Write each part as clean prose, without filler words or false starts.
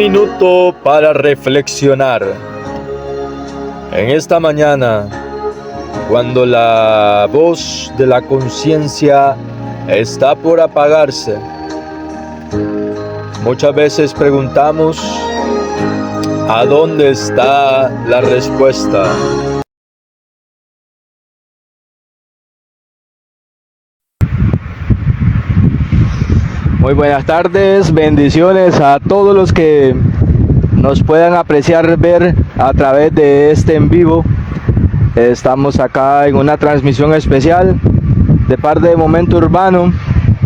minuto para reflexionar. En esta mañana, cuando la voz de la conciencia está por apagarse, muchas veces preguntamos, ¿a dónde está la respuesta? Muy buenas tardes, bendiciones a todos los que nos puedan apreciar, ver a través de este en vivo. Estamos acá en una transmisión especial de parte de Momento Urbano,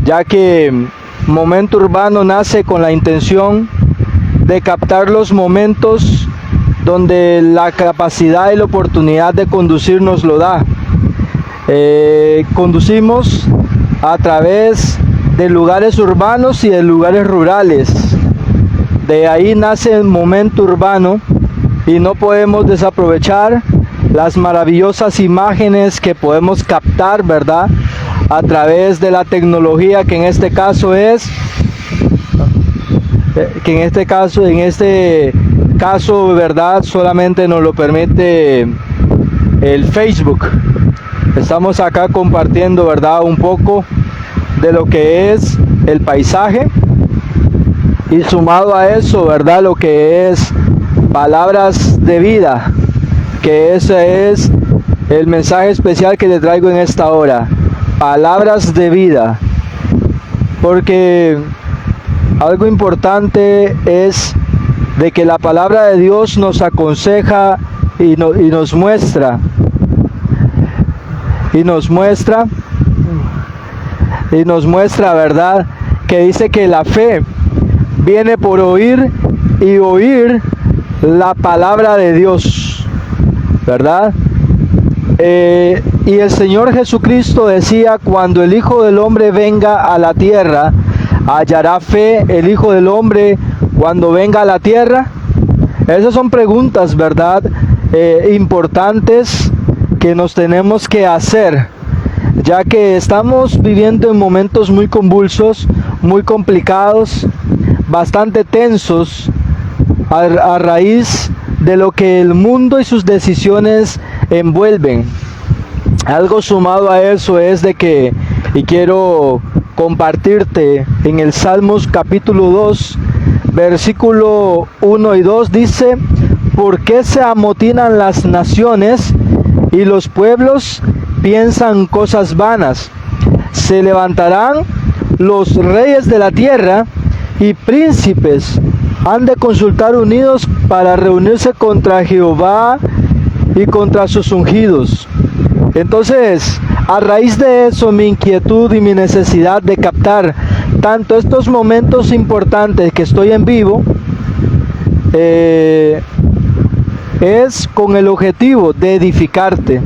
ya que Momento Urbano nace con la intención de captar los momentos donde la capacidad y la oportunidad de conducir nos lo da. Conducimos a través de lugares urbanos y de lugares rurales. De ahí nace el Momento Urbano y no podemos desaprovechar las maravillosas imágenes que podemos captar, ¿verdad? A través de la tecnología que en este caso ¿verdad? Solamente nos lo permite el Facebook. Estamos acá compartiendo, ¿verdad? Un poco de lo que es el paisaje y sumado a eso, ¿verdad? Lo que es palabras de vida, que ese es el mensaje especial que te traigo en esta hora, palabras de vida, porque algo importante es de que la palabra de Dios nos aconseja y nos muestra, ¿verdad? Que dice que la fe viene por oír y oír la palabra de Dios, ¿verdad? Y el Señor Jesucristo decía, cuando el Hijo del Hombre venga a la tierra, ¿hallará fe el Hijo del Hombre cuando venga a la tierra? Esas son preguntas, ¿verdad? Importantes que nos tenemos que hacer, ya que estamos viviendo en momentos muy convulsos, muy complicados, bastante tensos a raíz de lo que el mundo y sus decisiones envuelven. Algo sumado a eso es de que, y quiero compartirte en el Salmos capítulo 2, versículo 1 y 2, dice: ¿por qué se amotinan las naciones y los pueblos piensan cosas vanas? Se levantarán los reyes de la tierra y príncipes han de consultar unidos para reunirse contra Jehová y contra sus ungidos. Entonces, a raíz de eso, mi inquietud y mi necesidad de captar tanto estos momentos importantes que estoy en vivo, es con el objetivo de edificarte,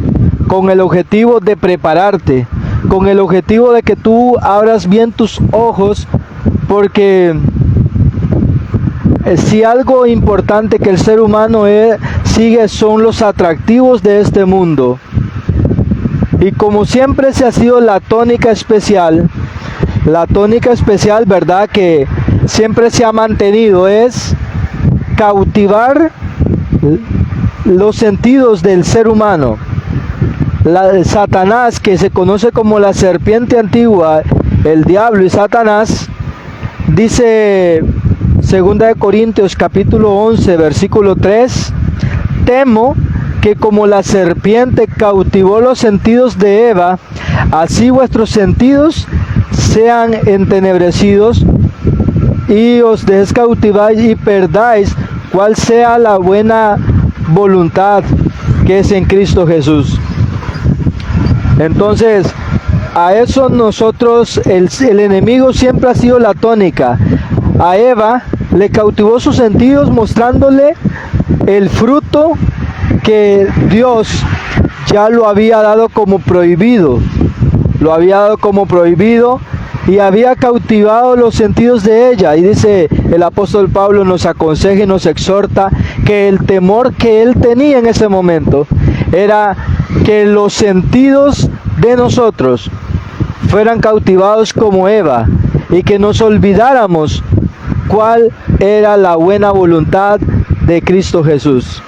con el objetivo de prepararte, con el objetivo de que tú abras bien tus ojos, porque si algo importante que el ser humano sigue son los atractivos de este mundo. Y como siempre se ha sido la tónica especial, ¿verdad? Que siempre se ha mantenido es cautivar los sentidos del ser humano. Satanás, que se conoce como la serpiente antigua, el diablo y Satanás, dice 2 Corintios capítulo 11 versículo 3, temo que como la serpiente cautivó los sentidos de Eva, así vuestros sentidos sean entenebrecidos y os descautiváis y perdáis cuál sea la buena voluntad que es en Cristo Jesús. Entonces, a eso nosotros, el enemigo siempre ha sido la tónica. A Eva le cautivó sus sentidos mostrándole el fruto que Dios ya lo había dado como prohibido. Y había cautivado los sentidos de ella. Y dice el apóstol Pablo, nos aconseja y nos exhorta que el temor que él tenía en ese momento era que los sentidos de nosotros fueran cautivados como Eva y que nos olvidáramos cuál era la buena voluntad de Cristo Jesús.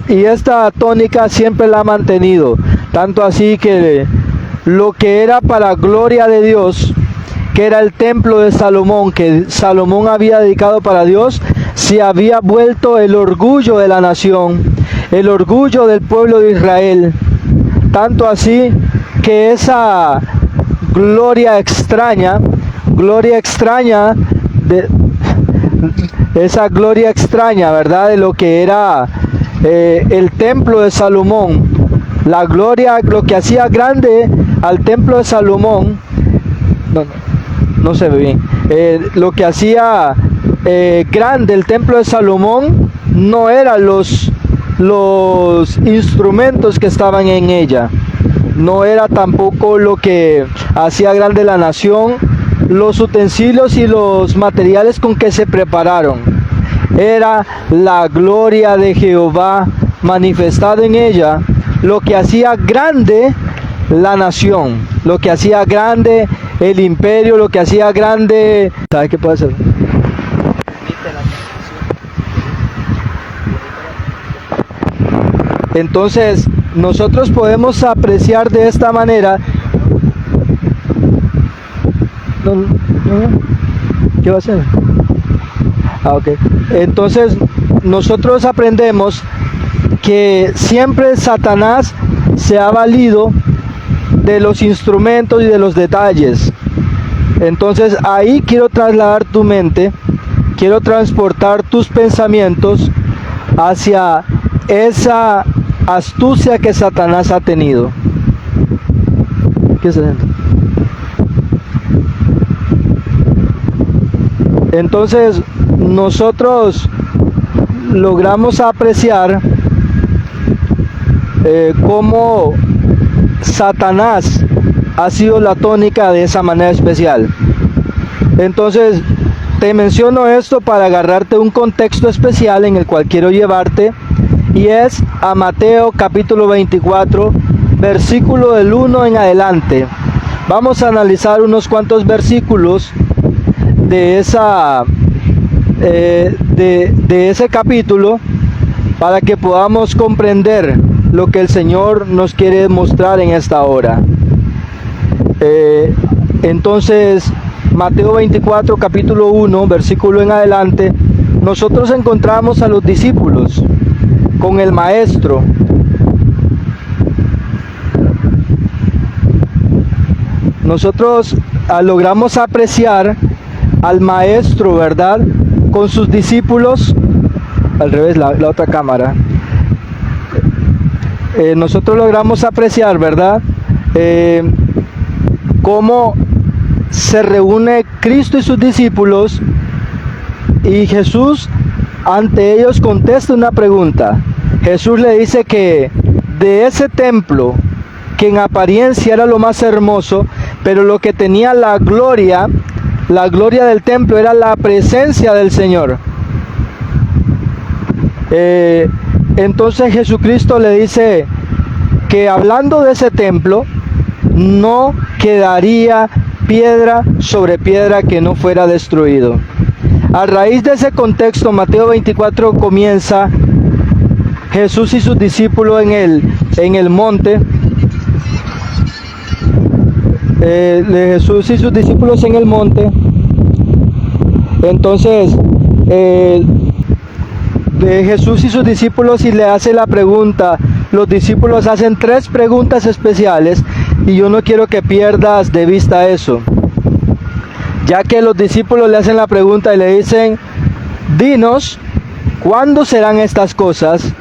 Y esta tónica siempre la ha mantenido, tanto así que lo que era para gloria de Dios, que era el templo de Salomón, que Salomón había dedicado para Dios, se había vuelto el orgullo de la nación, el orgullo del pueblo de Israel, tanto así que esa gloria extraña, ¿verdad? De lo que era el templo de Salomón, la gloria, lo que hacía grande al templo de Salomón, no se ve bien, lo que hacía grande el templo de Salomón no eran los instrumentos que estaban en ella, no era tampoco lo que hacía grande la nación, los utensilios y los materiales con que se prepararon. Era la gloria de Jehová manifestada en ella, lo que hacía grande la nación, lo que hacía grande el imperio, lo que hacía grande... ¿Sabe qué puede hacer? Entonces, nosotros podemos apreciar de esta manera... ¿Qué va a hacer? Ok. Entonces, nosotros aprendemos que siempre Satanás se ha valido de los instrumentos y de los detalles. Entonces, ahí quiero trasladar tu mente, quiero transportar tus pensamientos hacia esa astucia que Satanás ha tenido. ¿Qué se siente? Entonces, nosotros logramos apreciar cómo Satanás ha sido la tónica de esa manera especial. Entonces, te menciono esto para agarrarte un contexto especial en el cual quiero llevarte, y es a Mateo capítulo 24, versículo del 1 en adelante. Vamos a analizar unos cuantos versículos de ese capítulo para que podamos comprender lo que el Señor nos quiere mostrar en esta hora. Entonces, Mateo 24, capítulo 1, versículo en adelante, nosotros encontramos a los discípulos con el maestro. Nosotros logramos apreciar al maestro, ¿verdad?, con sus discípulos. Al revés, la otra cámara. Nosotros logramos apreciar, ¿verdad?, cómo se reúne Cristo y sus discípulos, y Jesús ante ellos contesta una pregunta. Jesús le dice que de ese templo, que en apariencia era lo más hermoso, pero lo que tenía la gloria del templo era la presencia del Señor. Entonces Jesucristo le dice que hablando de ese templo, no quedaría piedra sobre piedra que no fuera destruido. A raíz de ese contexto, Mateo 24 comienza Jesús y sus discípulos en el monte. Jesús y sus discípulos en el monte. Entonces, Jesús y sus discípulos, y le hace la pregunta. Los discípulos hacen 3 preguntas especiales, y yo no quiero que pierdas de vista eso, ya que los discípulos le hacen la pregunta y le dicen: dinos, ¿cuándo serán estas cosas?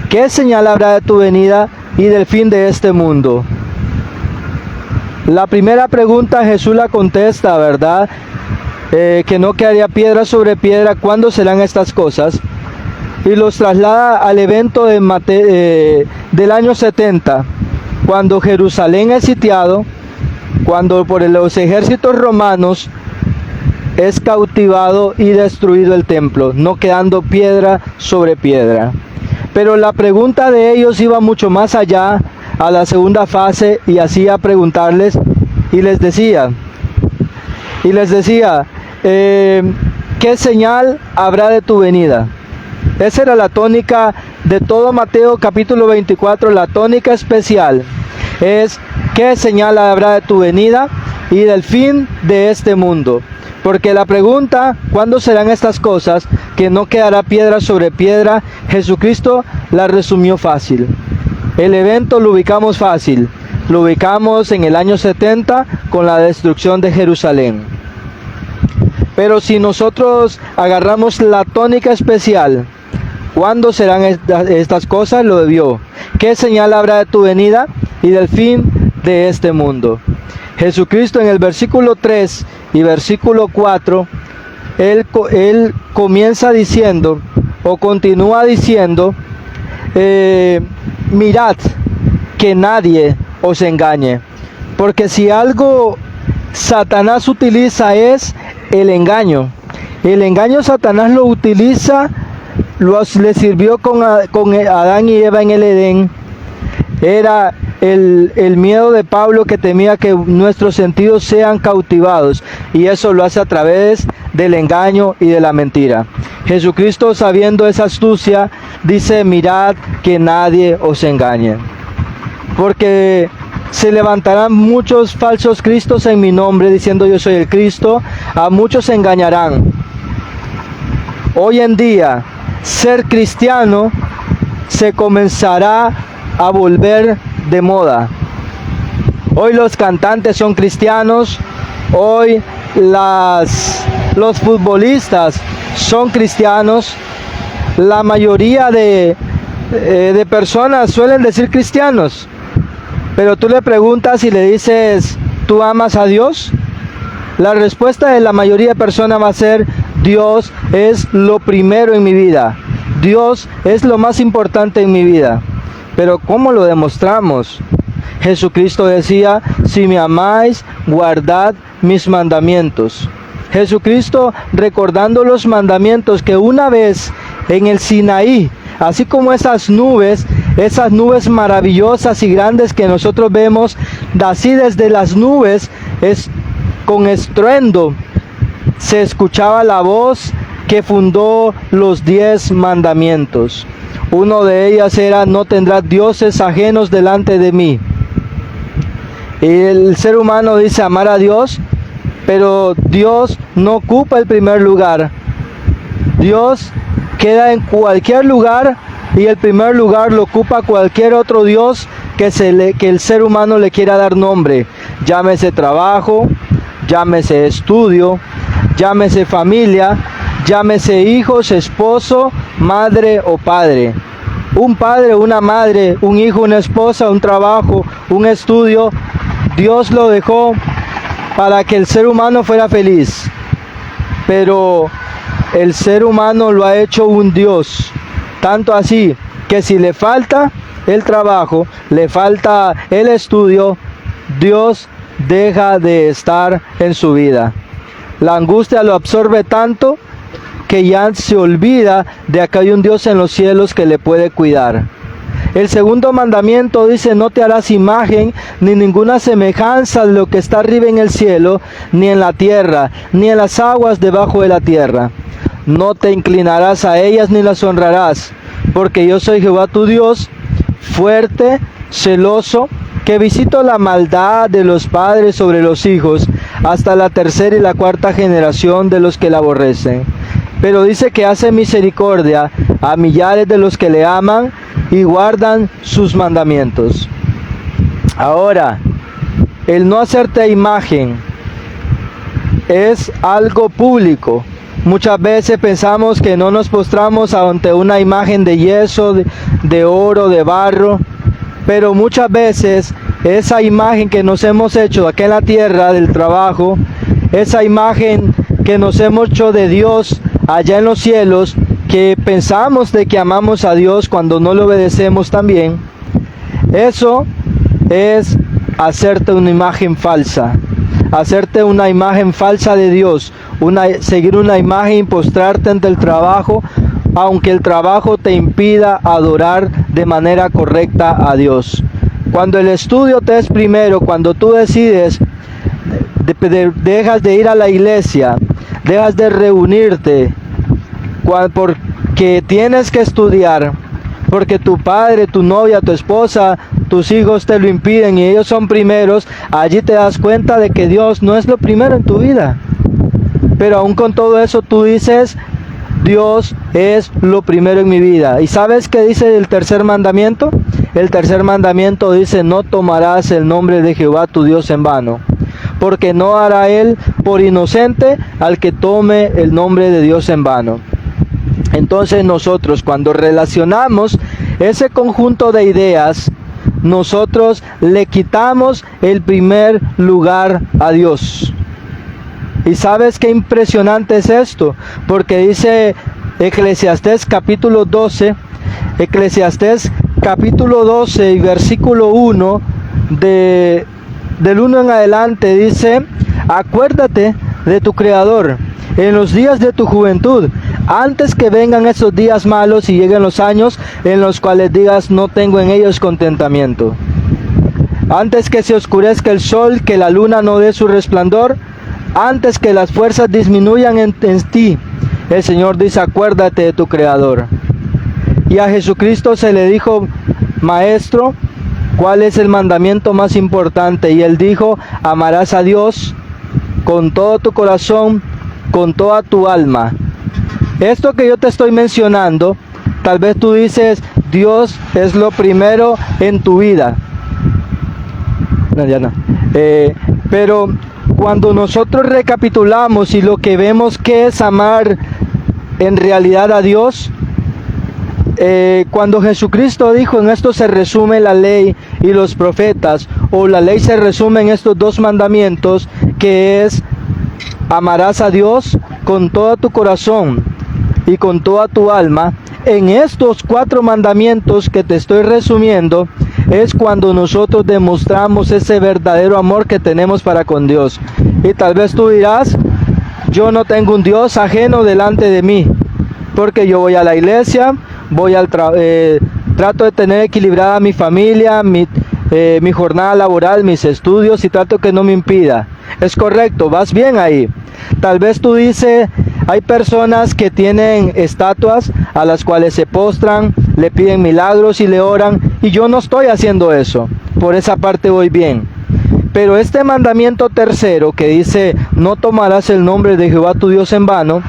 ¿Qué señal habrá de tu venida y del fin de este mundo? La primera pregunta Jesús la contesta, ¿verdad? Que no quedaría piedra sobre piedra. ¿Cuándo serán estas cosas? Y los traslada al evento del año 70, cuando Jerusalén es sitiado, cuando por los ejércitos romanos es cautivado y destruido el templo, no quedando piedra sobre piedra. Pero la pregunta de ellos iba mucho más allá, a la segunda fase, y hacía preguntarles, y les decía, ¿qué señal habrá de tu venida? Esa era la tónica de todo Mateo capítulo 24, la tónica especial es ¿qué señal habrá de tu venida y del fin de este mundo? Porque la pregunta, ¿cuándo serán estas cosas? Que no quedará piedra sobre piedra, Jesucristo la resumió fácil. El evento lo ubicamos fácil, lo ubicamos en el año 70 con la destrucción de Jerusalén. Pero si nosotros agarramos la tónica especial, ¿cuándo serán estas cosas? Lo debió. ¿Qué señal habrá de tu venida y del fin de este mundo? Jesucristo en el versículo 3 y versículo 4, Él comienza diciendo, o continúa diciendo, mirad que nadie os engañe, porque si algo Satanás utiliza es el engaño. El engaño Satanás lo utiliza, le sirvió con Adán y Eva en el Edén. Era el miedo de Pablo, que temía que nuestros sentidos sean cautivados, y eso lo hace a través del engaño y de la mentira. Jesucristo, sabiendo esa astucia, dice, mirad que nadie os engañe, porque se levantarán muchos falsos cristos en mi nombre, diciendo yo soy el Cristo, a muchos se engañarán. Hoy en día, ser cristiano se comenzará a volver de moda. Hoy los cantantes son cristianos, hoy los futbolistas son cristianos, la mayoría de personas suelen decir cristianos, pero tú le preguntas y le dices, ¿tú amas a Dios? La respuesta de la mayoría de personas va a ser, Dios es lo primero en mi vida, Dios es lo más importante en mi vida. Pero ¿cómo lo demostramos? Jesucristo decía, si me amáis, guardad mis mandamientos. Jesucristo, recordando los mandamientos que una vez en el Sinaí, así como esas nubes maravillosas y grandes que nosotros vemos, así desde las nubes, con estruendo, se escuchaba la voz que fundó los 10 mandamientos. Uno de ellas era, no tendrás dioses ajenos delante de mí. Y el ser humano dice amar a Dios, pero Dios no ocupa el primer lugar. Dios queda en cualquier lugar y el primer lugar lo ocupa cualquier otro Dios que el ser humano le quiera dar nombre. Llámese trabajo, llámese estudio, llámese familia, llámese hijos, esposo, madre o padre. Un padre, una madre, un hijo, una esposa, un trabajo, un estudio, Dios lo dejó para que el ser humano fuera feliz. Pero el ser humano lo ha hecho un Dios. Tanto así que si le falta el trabajo, le falta el estudio, Dios deja de estar en su vida. La angustia lo absorbe tanto que ya se olvida de que hay un Dios en los cielos que le puede cuidar. El segundo mandamiento dice, no te harás imagen ni ninguna semejanza de lo que está arriba en el cielo, ni en la tierra, ni en las aguas debajo de la tierra. No te inclinarás a ellas ni las honrarás, porque yo soy Jehová tu Dios, fuerte, celoso, que visito la maldad de los padres sobre los hijos, hasta la tercera y la cuarta generación de los que la aborrecen. Pero dice que hace misericordia a millares de los que le aman y guardan sus mandamientos. Ahora, el no hacerte imagen es algo público. Muchas veces pensamos que no nos postramos ante una imagen de yeso, de oro, de barro, pero muchas veces esa imagen que nos hemos hecho aquí en la tierra del trabajo, esa imagen que nos hemos hecho de Dios allá en los cielos, que pensamos de que amamos a Dios cuando no le obedecemos también, eso es hacerte una imagen falsa, hacerte una imagen falsa de Dios, seguir una imagen y postrarte ante el trabajo, aunque el trabajo te impida adorar de manera correcta a Dios. Cuando el estudio te es primero, cuando tú decides, dejas de ir a la iglesia, dejas de reunirte, porque tienes que estudiar, porque tu padre, tu novia, tu esposa, tus hijos te lo impiden y ellos son primeros, allí te das cuenta de que Dios no es lo primero en tu vida. Pero aún con todo eso tú dices, Dios es lo primero en mi vida. ¿Y sabes qué dice el tercer mandamiento? El tercer mandamiento dice, no tomarás el nombre de Jehová tu Dios en vano, porque no hará él por inocente al que tome el nombre de Dios en vano. Entonces nosotros, cuando relacionamos ese conjunto de ideas, nosotros le quitamos el primer lugar a Dios. ¿Y sabes qué impresionante es esto? Porque dice Eclesiastés capítulo 12, Eclesiastés capítulo 12 y versículo 1, del 1 en adelante dice, acuérdate de tu Creador en los días de tu juventud, antes que vengan esos días malos y lleguen los años en los cuales digas, no tengo en ellos contentamiento. Antes que se oscurezca el sol, que la luna no dé su resplandor, antes que las fuerzas disminuyan en ti, el Señor dice, acuérdate de tu Creador. Y a Jesucristo se le dijo, Maestro, ¿cuál es el mandamiento más importante? Y él dijo, amarás a Dios con todo tu corazón, con toda tu alma. Esto que yo te estoy mencionando, tal vez tú dices, Dios es lo primero en tu vida. Pero cuando nosotros recapitulamos y lo que vemos que es amar en realidad a Dios, cuando Jesucristo dijo, en esto se resume la ley y los profetas, o la ley se resume en estos dos mandamientos, que es, amarás a Dios con todo tu corazón y con toda tu alma. En estos 4 mandamientos que te estoy resumiendo, es cuando nosotros demostramos ese verdadero amor que tenemos para con Dios. Y tal vez tú dirás, yo no tengo un Dios ajeno delante de mí, porque yo voy a la iglesia, trato de tener equilibrada mi familia, mi jornada laboral, mis estudios, y trato que no me impida. Es correcto, vas bien ahí. Tal vez tú dices, hay personas que tienen estatuas a las cuales se postran, le piden milagros y le oran, y yo no estoy haciendo eso. Por esa parte voy bien. Pero este mandamiento tercero que dice, no tomarás el nombre de Jehová tu Dios en vano,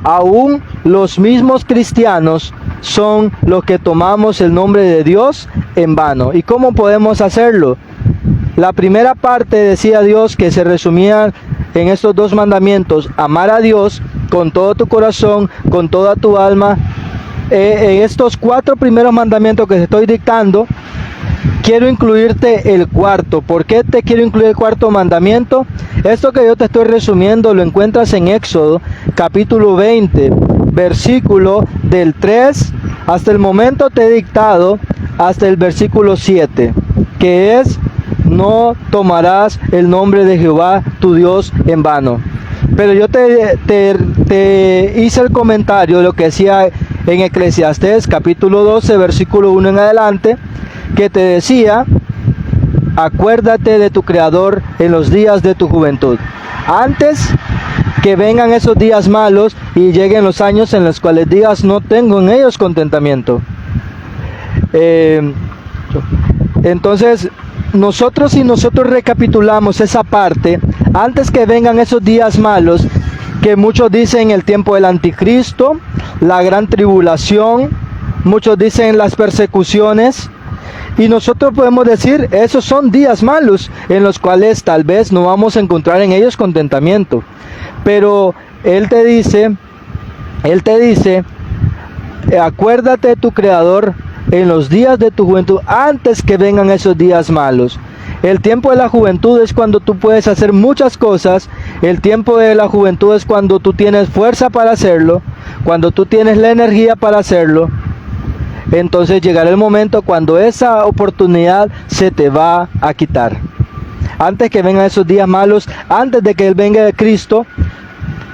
aún los mismos cristianos son los que tomamos el nombre de Dios en vano. ¿Y cómo podemos hacerlo? La primera parte decía Dios que se resumía en estos 2 mandamientos, amar a Dios con todo tu corazón, con toda tu alma. En estos 4 primeros mandamientos que te estoy dictando, quiero incluirte el cuarto. ¿Por qué te quiero incluir el cuarto mandamiento? Esto que yo te estoy resumiendo lo encuentras en Éxodo capítulo 20, versículo del 3 hasta el momento te he dictado, hasta el versículo 7, que es, no tomarás el nombre de Jehová tu Dios en vano. Pero yo te hice el comentario de lo que decía en Eclesiastés capítulo 12 versículo 1 en adelante, que te decía, acuérdate de tu Creador en los días de tu juventud, antes que vengan esos días malos y lleguen los años en los cuales digas, no tengo en ellos contentamiento. Entonces, si nosotros recapitulamos esa parte, antes que vengan esos días malos, que muchos dicen el tiempo del anticristo, la gran tribulación, muchos dicen las persecuciones, y nosotros podemos decir, esos son días malos, en los cuales tal vez no vamos a encontrar en ellos contentamiento. Pero Él te dice, acuérdate de tu Creador en los días de tu juventud, antes que vengan esos días malos. El tiempo de la juventud es cuando tú puedes hacer muchas cosas. El tiempo de la juventud es cuando tú tienes fuerza para hacerlo, cuando tú tienes la energía para hacerlo. Entonces llegará el momento cuando esa oportunidad se te va a quitar. Antes que vengan esos días malos, antes de que Él venga de Cristo,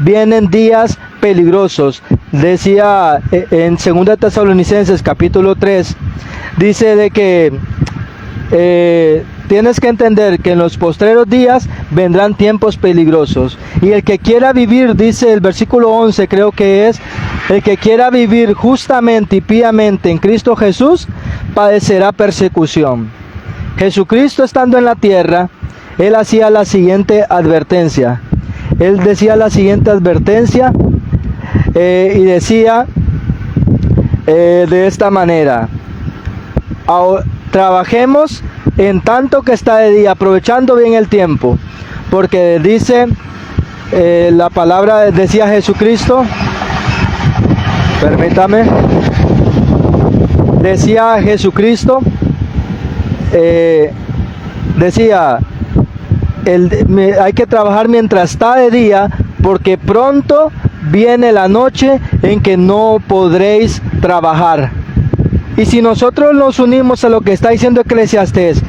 vienen días peligrosos. Decía en 2 Tesalonicenses capítulo 3, dice de que tienes que entender que en los postreros días vendrán tiempos peligrosos. Y el que quiera vivir, dice el versículo 11, creo que es, el que quiera vivir justamente y piamente en Cristo Jesús, padecerá persecución. Jesucristo estando en la tierra, Él hacía la siguiente advertencia. Él decía la siguiente advertencia y decía de esta manera: trabajemos en tanto que está de día, aprovechando bien el tiempo, porque dice la palabra, decía Jesucristo, permítame, decía Jesucristo, decía, hay que trabajar mientras está de día, porque pronto viene la noche en que no podréis trabajar. Y si nosotros nos unimos a lo que está diciendo Eclesiastés,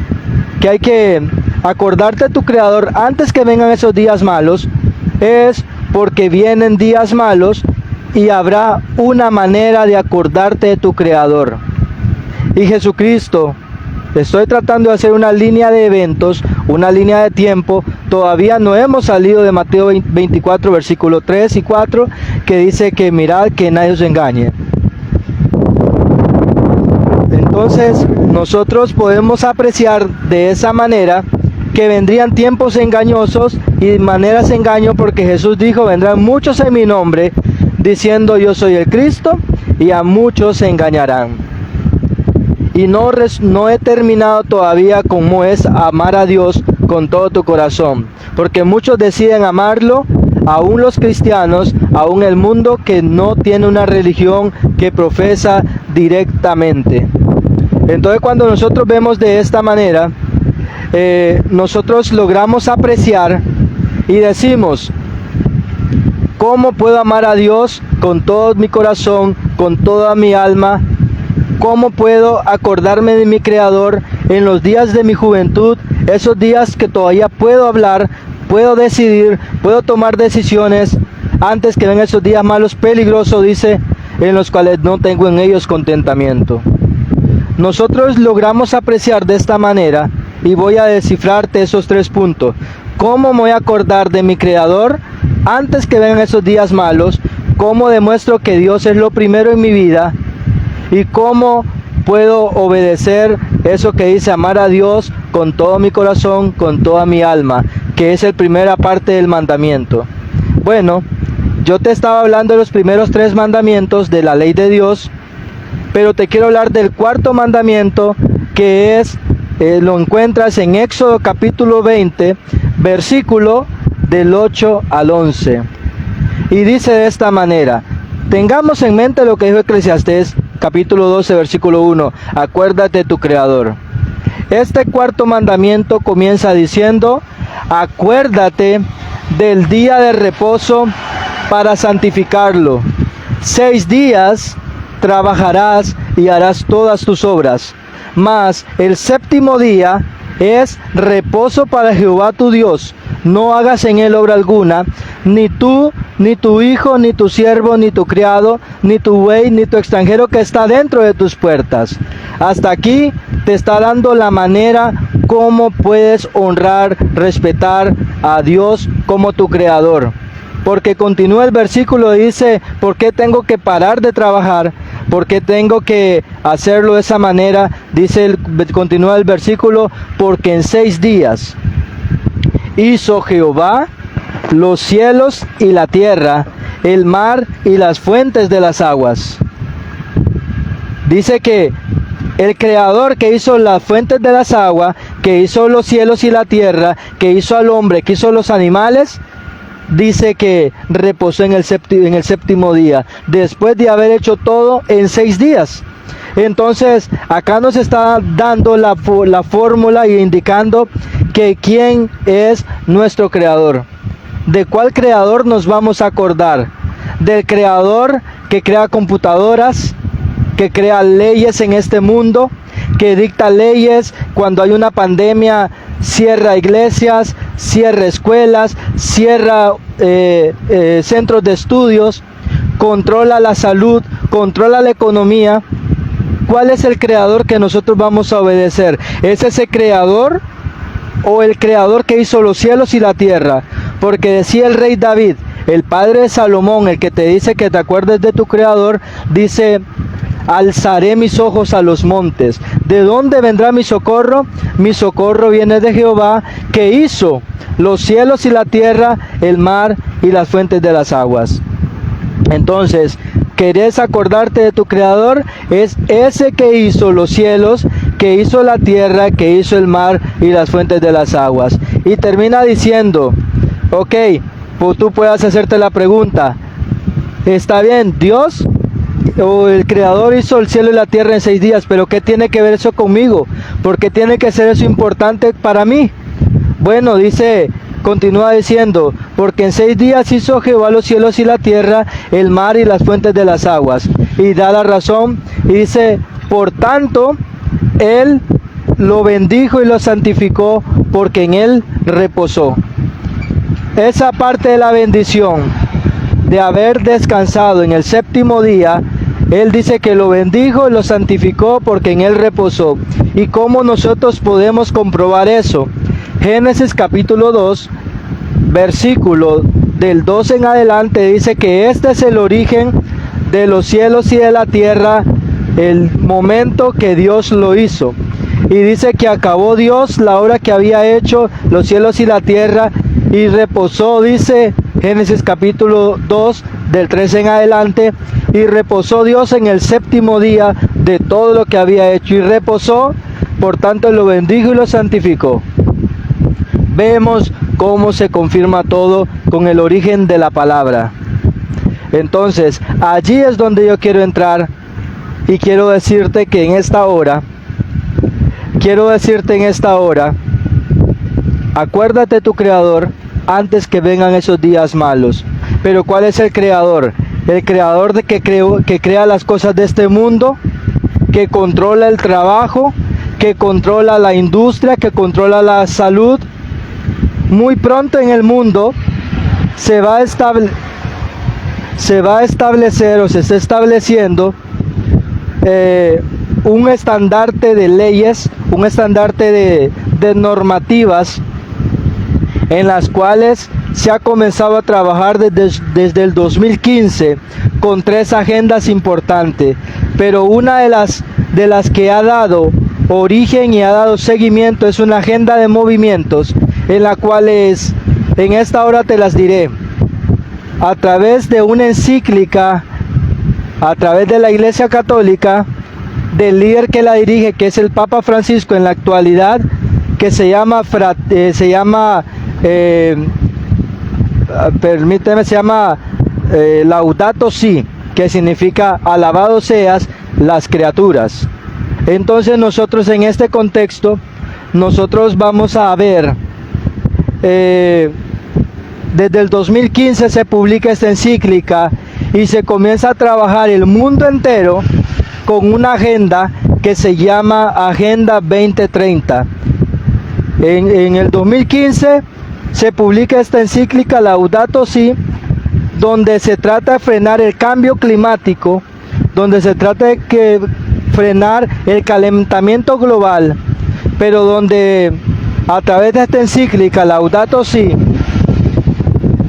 que hay que acordarte de tu Creador antes que vengan esos días malos, es porque vienen días malos y habrá una manera de acordarte de tu Creador. Y Jesucristo, estoy tratando de hacer una línea de eventos, una línea de tiempo. Todavía no hemos salido de Mateo 24, versículo 3 y 4, que dice que mirad que nadie os engañe. Entonces, nosotros podemos apreciar de esa manera que vendrían tiempos engañosos y maneras de engaño, porque Jesús dijo, vendrán muchos en mi nombre, diciendo yo soy el Cristo, y a muchos se engañarán. Y no he terminado todavía cómo es amar a Dios con todo tu corazón, porque muchos deciden amarlo, aún los cristianos, aún el mundo que no tiene una religión que profesa directamente. Entonces, cuando nosotros vemos de esta manera, nosotros logramos apreciar y decimos, ¿cómo puedo amar a Dios con todo mi corazón, con toda mi alma? ¿Cómo puedo acordarme de mi Creador en los días de mi juventud, esos días que todavía puedo hablar, puedo decidir, puedo tomar decisiones, antes que vengan esos días malos, peligrosos, dice, en los cuales no tengo en ellos contentamiento? Nosotros logramos apreciar de esta manera, y voy a descifrarte esos 3 puntos. ¿Cómo me voy a acordar de mi Creador antes que vengan esos días malos? ¿Cómo demuestro que Dios es lo primero en mi vida? ¿Y cómo puedo obedecer eso que dice amar a Dios con todo mi corazón, con toda mi alma, que es la primera parte del mandamiento? Bueno, yo te estaba hablando de los primeros 3 mandamientos de la ley de Dios, pero te quiero hablar del 4º mandamiento, que es, lo encuentras en Éxodo capítulo 20, versículo del 8 al 11. Y dice de esta manera, tengamos en mente lo que dijo Eclesiastés, capítulo 12, versículo 1, acuérdate de tu Creador. Este 4º mandamiento comienza diciendo, acuérdate del día de reposo para santificarlo. 6 días trabajarás y harás todas tus obras, mas el 7º día es reposo para Jehová tu Dios. No hagas en él obra alguna, ni tú, ni tu hijo, ni tu siervo, ni tu criado, ni tu buey, ni tu extranjero que está dentro de tus puertas. Hasta aquí te está dando la manera cómo puedes honrar, respetar a Dios como tu Creador. Porque continúa el versículo y dice, ¿por qué tengo que parar de trabajar? ¿Por qué tengo que hacerlo de esa manera? Continúa el versículo, porque en 6 días hizo Jehová los cielos y la tierra, el mar y las fuentes de las aguas. Dice que el Creador que hizo las fuentes de las aguas, que hizo los cielos y la tierra, que hizo al hombre, que hizo los animales, dice que reposó en el 7º día, después de haber hecho todo en 6 días. Entonces, acá nos está dando la fórmula y indicando que quién es nuestro Creador. ¿De cuál Creador nos vamos a acordar? Del Creador que crea computadoras, que crea leyes en este mundo, que dicta leyes cuando hay una pandemia, cierra iglesias, cierra escuelas, cierra centros de estudios, controla la salud, controla la economía. ¿Cuál es el Creador que nosotros vamos a obedecer? ¿Es ese Creador o el creador que hizo los cielos y la tierra? Porque decía el rey David, el padre de Salomón, el que te dice que te acuerdes de tu creador, dice: alzaré mis ojos a los montes. ¿De dónde vendrá mi socorro? Mi socorro viene de Jehová, que hizo los cielos y la tierra, el mar y las fuentes de las aguas. Entonces, ¿querés acordarte de tu creador? Es ese que hizo los cielos, que hizo la tierra, que hizo el mar y las fuentes de las aguas. Y termina diciendo, ok, pues tú puedes hacerte la pregunta, está bien, Dios o el creador hizo el cielo y la tierra en 6 días, pero ¿qué tiene que ver eso conmigo? ¿Por qué tiene que ser eso importante para mí? Bueno, dice, continúa diciendo, porque en 6 días hizo Jehová los cielos y la tierra, el mar y las fuentes de las aguas. Y da la razón, y dice, por tanto, él lo bendijo y lo santificó, porque en él reposó. Esa parte de la bendición, de haber descansado en el 7º día, él dice que lo bendijo y lo santificó porque en él reposó. ¿Y cómo nosotros podemos comprobar eso? Génesis capítulo 2, versículo del 2 en adelante, dice que este es el origen de los cielos y de la tierra, el momento que Dios lo hizo. Y dice que acabó Dios la obra que había hecho, los cielos y la tierra, y reposó, dice Génesis capítulo 2, del 3 en adelante, y reposó Dios en el 7º día de todo lo que había hecho, y reposó, por tanto lo bendijo y lo santificó. Vemos cómo se confirma todo con el origen de la palabra. Entonces, allí es donde yo quiero entrar, y quiero decirte que en esta hora, acuérdate de tu creador antes que vengan esos días malos. Pero ¿cuál es el creador? El creador de que crea las cosas de este mundo, que controla el trabajo, que controla la industria, que controla la salud. Muy pronto en el mundo se va a establecer o se está estableciendo un estandarte de leyes, un estandarte de normativas en las cuales se ha comenzado a trabajar desde el 2015 con 3 agendas importantes, pero una de las que ha dado origen y ha dado seguimiento es una agenda de movimientos, en la cual en esta hora te las diré, a través de una encíclica, a través de la Iglesia Católica, del líder que la dirige, que es el Papa Francisco en la actualidad, que se llama Laudato Si, que significa alabado seas las criaturas. Entonces nosotros en este contexto, nosotros vamos a ver, desde el 2015 se publica esta encíclica y se comienza a trabajar el mundo entero con una agenda que se llama Agenda 2030. En el 2015 se publica esta encíclica Laudato Si, donde se trata de frenar el cambio climático, donde se trata de frenar el calentamiento global, pero donde a través de esta encíclica Laudato Si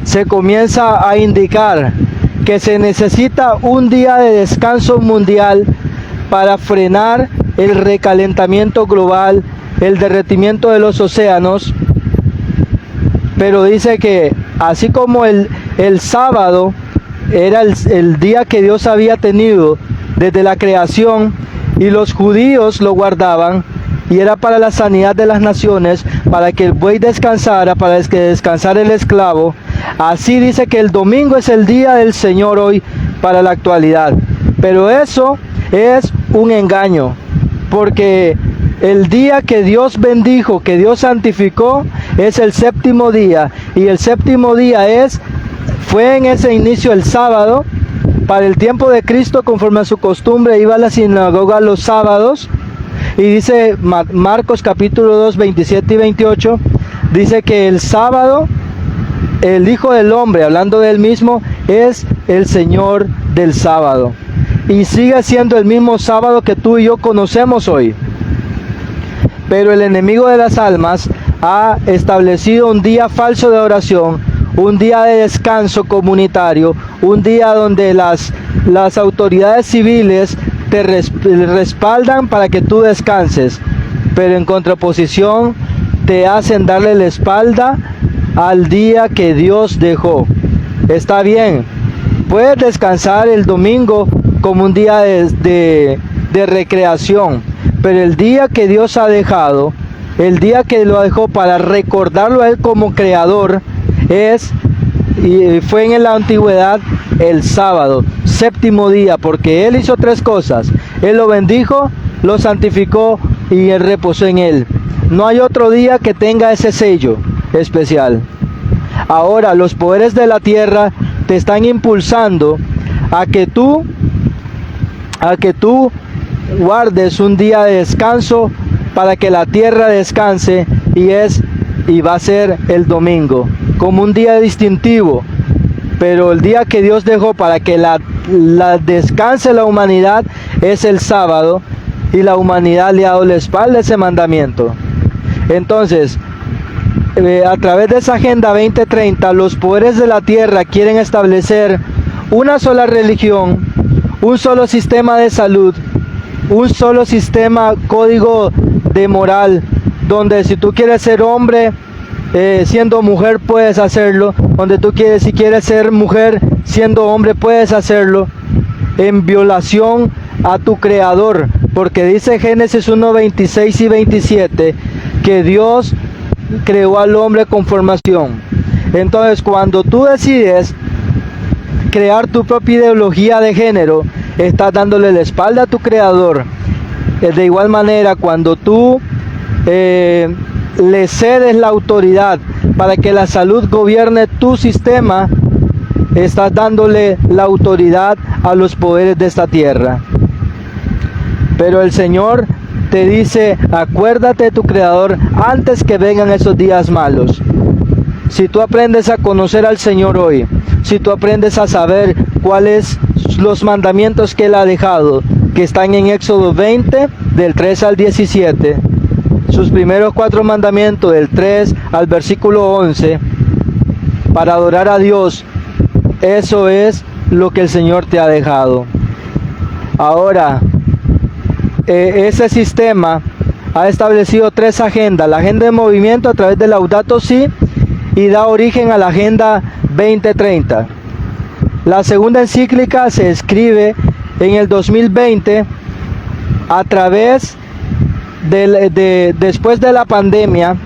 se comienza a indicar que se necesita un día de descanso mundial para frenar el recalentamiento global, el derretimiento de los océanos. Pero dice que así como el sábado era el día que Dios había tenido desde la creación y los judíos lo guardaban y era para la sanidad de las naciones, para que el buey descansara, para que descansara el esclavo, así dice que el domingo es el día del Señor hoy para la actualidad. Pero eso es un engaño, porque el día que Dios bendijo, que Dios santificó, es el 7º día, y el 7º día fue en ese inicio el sábado. Para el tiempo de Cristo, conforme a su costumbre, iba a la sinagoga los sábados, y dice Marcos capítulo 2, 27 y 28, dice que el sábado, el Hijo del Hombre, hablando de él mismo, es el Señor del sábado, y sigue siendo el mismo sábado que tú y yo conocemos hoy. Pero el enemigo de las almas ha establecido un día falso de oración, un día de descanso comunitario, un día donde las autoridades civiles te respaldan para que tú descanses, pero en contraposición te hacen darle la espalda al día que Dios dejó. Está bien, puedes descansar el domingo como un día de recreación, pero el día que Dios ha dejado, el día que lo dejó para recordarlo a Él como creador, fue en la antigüedad el sábado, séptimo día, porque Él hizo tres cosas. Él lo bendijo, lo santificó y Él reposó en Él. No hay otro día que tenga ese sello especial. Ahora los poderes de la tierra te están impulsando a que tú guardes un día de descanso para que la tierra descanse, y va a ser el domingo como un día distintivo, pero el día que Dios dejó para que la descanse la humanidad es el sábado, y la humanidad le ha dado la espalda a ese mandamiento. Entonces, a través de esa Agenda 2030, los poderes de la tierra quieren establecer una sola religión, un solo sistema de salud, un solo sistema, código de moral, donde si tú quieres ser hombre siendo mujer puedes hacerlo, donde si quieres ser mujer siendo hombre puedes hacerlo, en violación a tu creador, porque dice Génesis 1, 26 y 27 que Dios creó al hombre con formación. Entonces, cuando tú decides crear tu propia ideología de género, estás dándole la espalda a tu creador. De igual manera, cuando tú le cedes la autoridad para que la salud gobierne tu sistema, estás dándole la autoridad a los poderes de esta tierra. Pero el Señor te dice: acuérdate de tu creador antes que vengan esos días malos. Si tú aprendes a conocer al Señor hoy, si tú aprendes a saber cuáles los mandamientos que Él ha dejado, que están en Éxodo 20, del 3 al 17, sus primeros 4 mandamientos, del 3 al versículo 11, para adorar a Dios, eso es lo que el Señor te ha dejado. Ahora, ese sistema ha establecido 3 agendas: la agenda de movimiento a través del Laudato Si, y da origen a la Agenda 2030. La segunda encíclica se escribe en el 2020 a través después de la pandemia.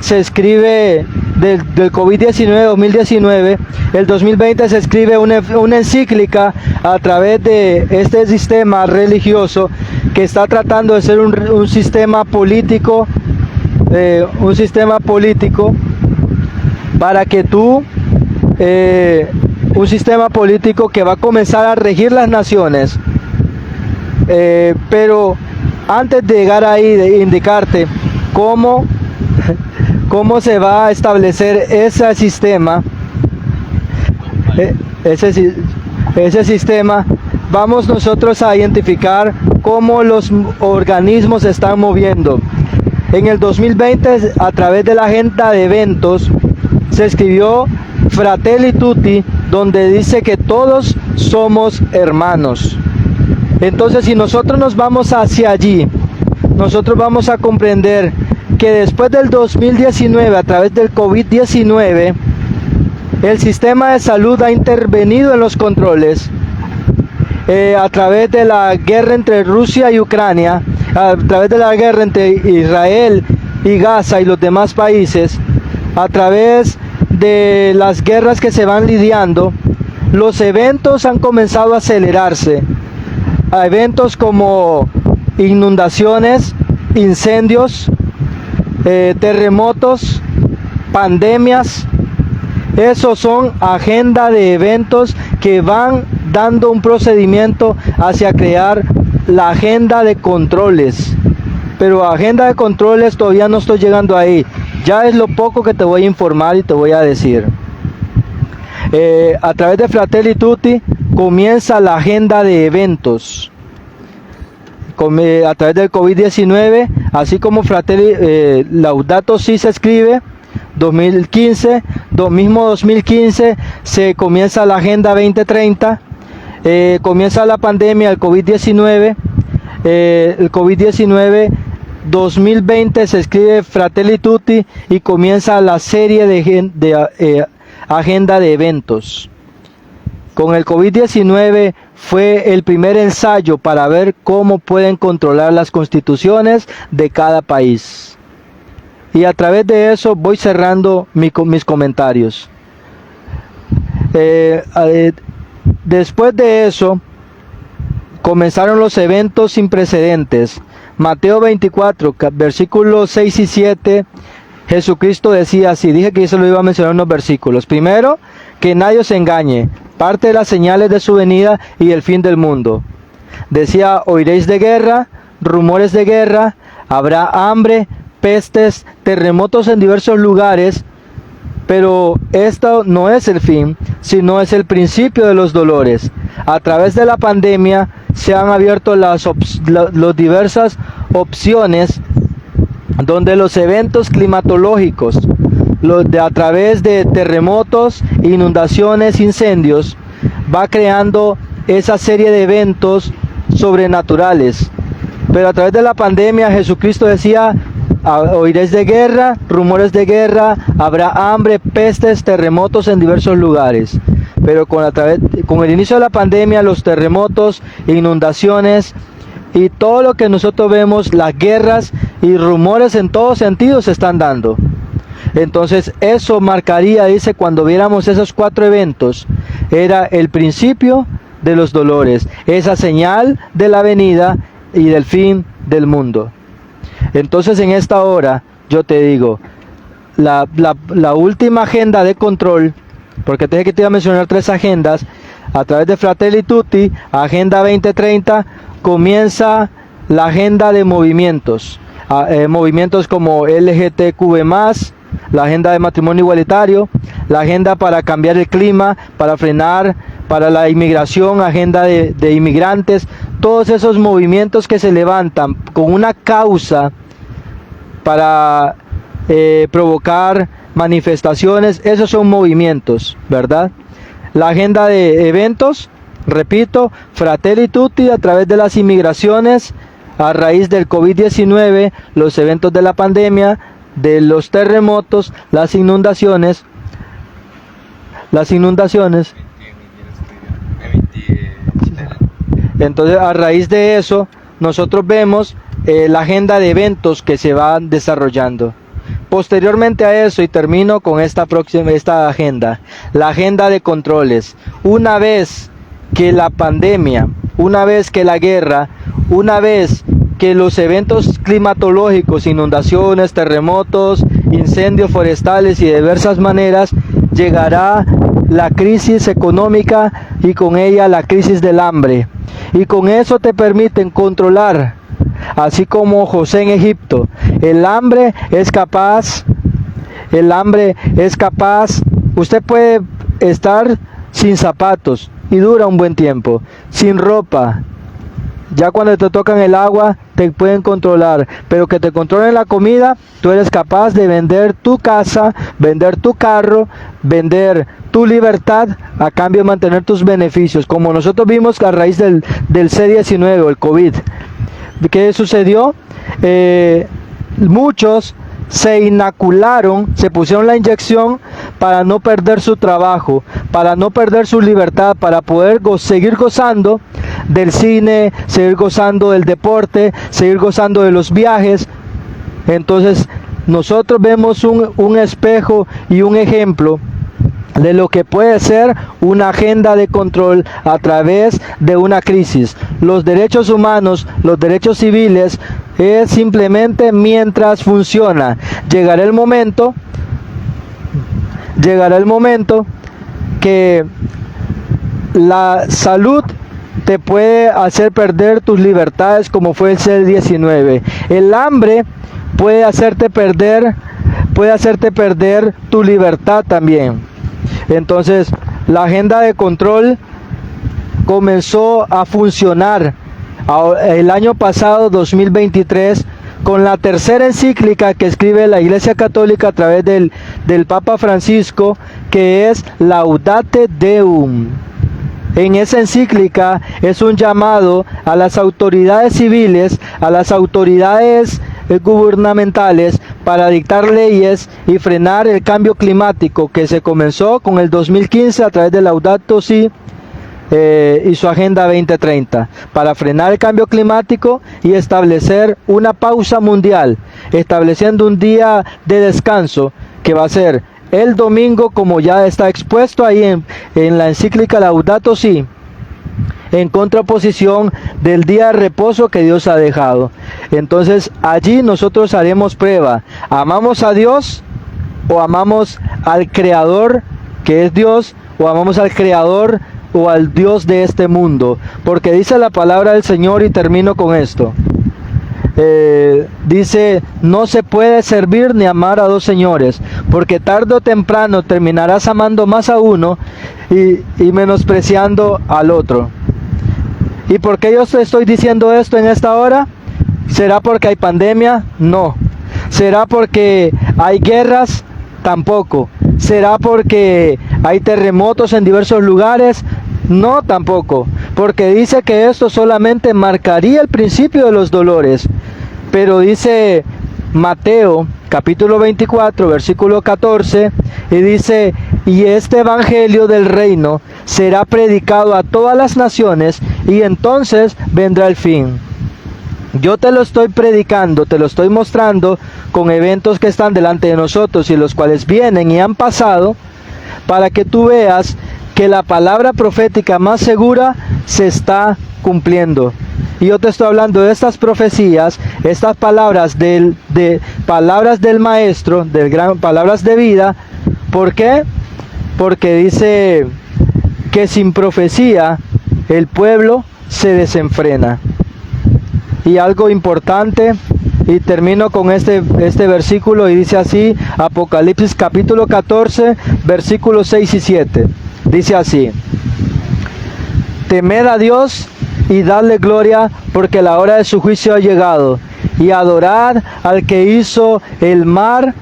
Se escribe del COVID-19, 2019, el 2020 se escribe una encíclica a través de este sistema religioso que está tratando de ser un sistema político, para que tú, un sistema político que va a comenzar a regir las naciones. Pero antes de llegar ahí, de indicarte cómo se va a establecer ese sistema, ese sistema, vamos nosotros a identificar cómo los organismos se están moviendo. En el 2020, a través de la agenda de eventos, se escribió Fratelli Tutti, donde dice que todos somos hermanos. Entonces, si nosotros nos vamos hacia allí, nosotros vamos a comprender que después del 2019, a través del COVID-19, el sistema de salud ha intervenido en los controles, a través de la guerra entre Rusia y Ucrania, a través de la guerra entre Israel y Gaza y los demás países, a través de las guerras que se van lidiando, los eventos han comenzado a acelerarse. A eventos como inundaciones, incendios, terremotos, pandemias. Esos son agenda de eventos que van dando un procedimiento hacia crear la agenda de controles. Pero agenda de controles todavía no estoy llegando ahí. Ya es lo poco que te voy a informar y te voy a decir. A través de Fratelli Tutti comienza la agenda de eventos. a través del COVID-19, así como Fratelli Laudato Si se escribe, 2015, 2015 se comienza la Agenda 2030, comienza la pandemia, el COVID-19, el COVID-19, 2020 se escribe Fratelli Tutti y comienza la serie de agenda de eventos. Con el COVID-19 fue el primer ensayo para ver cómo pueden controlar las constituciones de cada país. Y a través de eso voy cerrando mis comentarios. Después de eso, comenzaron los eventos sin precedentes. Mateo 24, versículos 6 y 7, Jesucristo decía así, dije que yo se lo iba a mencionar unos versículos. Primero, que nadie os engañe, parte de las señales de su venida y el fin del mundo. Decía, oiréis de guerra, rumores de guerra, habrá hambre, pestes, terremotos en diversos lugares, pero esto no es el fin, sino es el principio de los dolores. A través de la pandemia se han abierto las diversas opciones donde los eventos climatológicos, a través de terremotos, inundaciones, incendios, va creando esa serie de eventos sobrenaturales. Pero a través de la pandemia Jesucristo decía, oiréis de guerra, rumores de guerra, habrá hambre, pestes, terremotos en diversos lugares. Pero con el inicio de la pandemia, los terremotos, inundaciones y todo lo que nosotros vemos, las guerras y rumores en todos sentidos se están dando. Entonces eso marcaría, dice, cuando viéramos esos 4 eventos, era el principio de los dolores, esa señal de la venida y del fin del mundo. Entonces en esta hora yo te digo, la última agenda de control, porque te dije que te iba a mencionar 3 agendas, a través de Fratelli Tutti, Agenda 2030, comienza la agenda de movimientos, movimientos como LGTQ+, la agenda de matrimonio igualitario, la agenda para cambiar el clima, para frenar, para la inmigración, agenda de inmigrantes, todos esos movimientos que se levantan con una causa para provocar manifestaciones, esos son movimientos, ¿verdad? La agenda de eventos, repito, Fratelli Tutti a través de las inmigraciones, a raíz del COVID-19, los eventos de la pandemia, de los terremotos, las inundaciones. Entonces, a raíz de eso, nosotros vemos la agenda de eventos que se van desarrollando. Posteriormente a eso, y termino con esta agenda, la agenda de controles. Una vez que la pandemia, una vez que la guerra, una vez que los eventos climatológicos, inundaciones, terremotos, incendios forestales y de diversas maneras, llegará la crisis económica y con ella la crisis del hambre. Y con eso te permiten controlar, así como José en Egipto. El hambre es capaz, usted puede estar sin zapatos y dura un buen tiempo, sin ropa. Ya cuando te tocan el agua te pueden controlar, pero que te controlen la comida, tú eres capaz de vender tu casa, vender tu carro, vender tu libertad a cambio de mantener tus beneficios, como nosotros vimos a raíz del C-19 o el COVID. ¿Qué sucedió? Muchos se inocularon, se pusieron la inyección para no perder su trabajo, para no perder su libertad, para poder seguir gozando del cine, seguir gozando del deporte, seguir gozando de los viajes. Entonces nosotros vemos un espejo y un ejemplo de lo que puede ser una agenda de control a través de una crisis. Los derechos humanos, los derechos civiles, es simplemente mientras funciona. Llegará el momento que la salud te puede hacer perder tus libertades, como fue el C-19. El hambre puede hacerte perder tu libertad también. Entonces, la agenda de control comenzó a funcionar el año pasado, 2023, con la tercera encíclica que escribe la Iglesia Católica a través del Papa Francisco, que es Laudate Deum. En esa encíclica es un llamado a las autoridades civiles, a las autoridades gubernamentales para dictar leyes y frenar el cambio climático que se comenzó con el 2015 a través de Laudato Si y su Agenda 2030, para frenar el cambio climático y establecer una pausa mundial, estableciendo un día de descanso que va a ser el domingo, como ya está expuesto ahí en la encíclica Laudato Si, en contraposición del día de reposo que Dios ha dejado. Entonces allí nosotros haremos prueba: ¿amamos a Dios o amamos al Creador, que es Dios, o amamos al Creador o al Dios de este mundo? Porque dice la palabra del Señor, y termino con esto. Dice: no se puede servir ni amar a dos señores, porque tarde o temprano terminarás amando más a uno y menospreciando al otro. ¿Y por qué yo estoy diciendo esto en esta hora? ¿Será porque hay pandemia? No. ¿Será porque hay guerras? Tampoco. ¿Será porque hay terremotos en diversos lugares? No, tampoco. Porque dice que esto solamente marcaría el principio de los dolores. Pero dice Mateo capítulo 24 versículo 14, y dice: y este evangelio del reino será predicado a todas las naciones, y entonces vendrá el fin. Yo te lo estoy predicando, te lo estoy mostrando con eventos que están delante de nosotros y los cuales vienen y han pasado, para que tú veas que la palabra profética más segura se está cumpliendo. Y yo te estoy hablando de estas profecías, estas palabras palabras del maestro, palabras de vida. ¿Por qué? Porque dice que sin profecía el pueblo se desenfrena. Y algo importante, y termino con este versículo, y dice así, Apocalipsis capítulo 14, versículos 6 y 7. Dice así: temed a Dios y dadle gloria, porque la hora de su juicio ha llegado, y adorad al que hizo el mar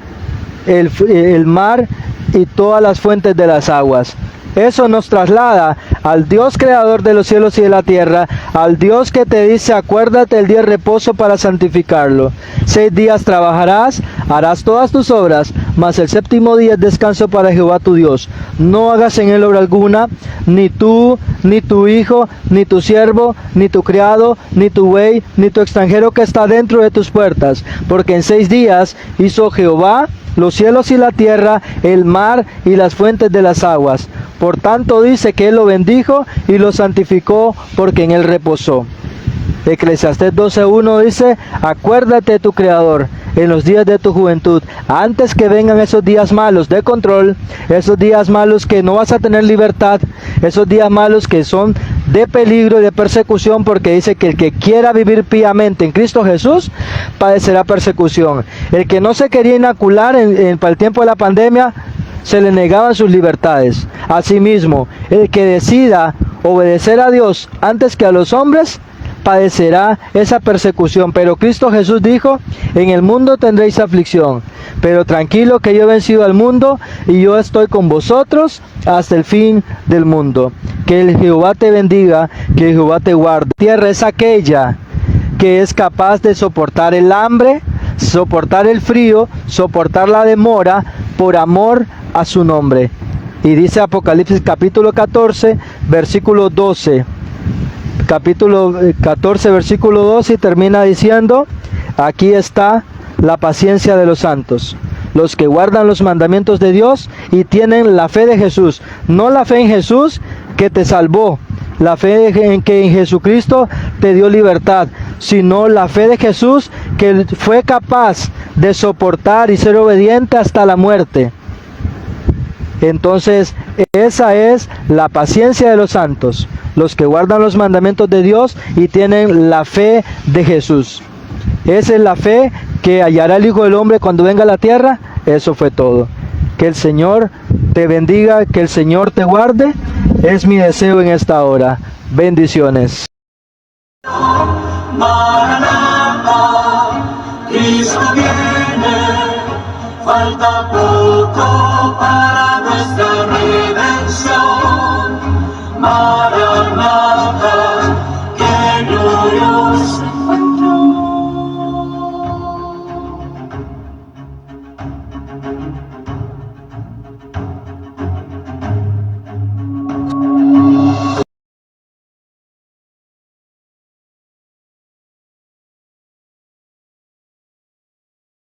y todas las fuentes de las aguas. Eso nos traslada al Dios creador de los cielos y de la tierra, al Dios que te dice: acuérdate el día de reposo para santificarlo. 6 días trabajarás, harás todas tus obras, mas el séptimo día es descanso para Jehová tu Dios. No hagas en él obra alguna, ni tú, ni tu hijo, ni tu siervo, ni tu criado, ni tu buey, ni tu extranjero que está dentro de tus puertas, porque en 6 días hizo Jehová los cielos y la tierra, el mar y las fuentes de las aguas. Por tanto dice que él lo bendijo y lo santificó, porque en él reposó. Eclesiastés 12:1 dice: acuérdate de tu Creador en los días de tu juventud, antes que vengan esos días malos de control, esos días malos que no vas a tener libertad, esos días malos que son de peligro y de persecución, porque dice que el que quiera vivir piamente en Cristo Jesús padecerá persecución. El que no se quería inocular para el tiempo de la pandemia, se le negaban sus libertades. Asimismo, el que decida obedecer a Dios antes que a los hombres, padecerá esa persecución. Pero Cristo Jesús dijo: en el mundo tendréis aflicción, pero tranquilo, que yo he vencido al mundo, y yo estoy con vosotros hasta el fin del mundo. Que el Jehová te bendiga, que el Jehová te guarde. Tierra es aquella que es capaz de soportar el hambre, soportar el frío, soportar la demora, por amor a su nombre. Y dice Apocalipsis capítulo 14 versículo 12, capítulo 14 versículo 12, y termina diciendo: aquí está la paciencia de los santos, los que guardan los mandamientos de Dios y tienen la fe de Jesús. No la fe en Jesús que te salvó, la fe en que en Jesucristo te dio libertad, sino la fe de Jesús, que fue capaz de soportar y ser obediente hasta la muerte. Entonces, esa es la paciencia de los santos, los que guardan los mandamientos de Dios y tienen la fe de Jesús. Esa es la fe que hallará el Hijo del Hombre cuando venga a la tierra. Eso fue todo. Que el Señor te bendiga, que el Señor te guarde. Es mi deseo en esta hora. Bendiciones. Maranatha, Cristo viene, falta poco para nuestra redención.